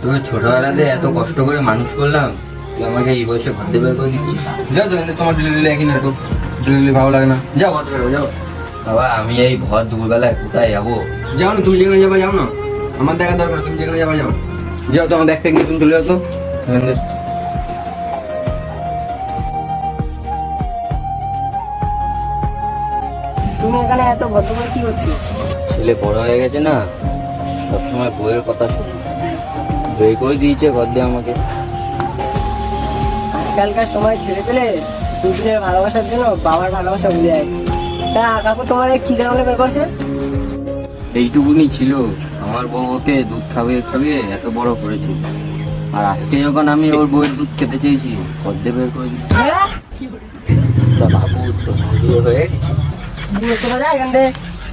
তোকে ছোটবেলাতে এত কষ্ট করে মানুষ করলাম, তুই আমাকে এই বয়সে ঘর দিয়ে বের করে দিচ্ছিস। যাও তো, তোমার ডিলিভারি একই না, তো ডিলিভারি ভালো লাগে না, যাও ঘর বেরো, যাও। বাবা আমি এই ভর দুপুরবেলায় কোথায় যাবো? যাও না, তুমি যেখানে যাবে যাও না, আমার দেখা দরকার, তুমি যেখানে যাবে যাও। যাও তো, আমার ব্যাগ প্যাক নিয়ে তুমি চলে যাও তো। তুমি এখানে এত ভদ্র করে কি হচ্ছে? ছেলে বড় হয়ে গেছে না, সবসময় বইয়ের কথা শুনি, বের করে দিয়েছে ঘর দিয়ে আমাকে। আজকালকার সময় ছেলে পেলে দুদিনের ভালোবাসার জন্য বাবার ভালোবাসা ভুলে যায়। তা কাকু তোমার কি কারণে বের করছে? এইটুকুনি ছিল, আমার বউ ওকে দুধ খাবিয়ে খাবিয়ে এত বড় করেছে, আর আজকে যখন আমি ওর বউয়ের দুধ খেতে চেয়েছি ঘর দিয়ে বের করে দিচ্ছি। তা বাবু তো বিয়ে হয়ে গেছে। চলে যায় এখান থেকে।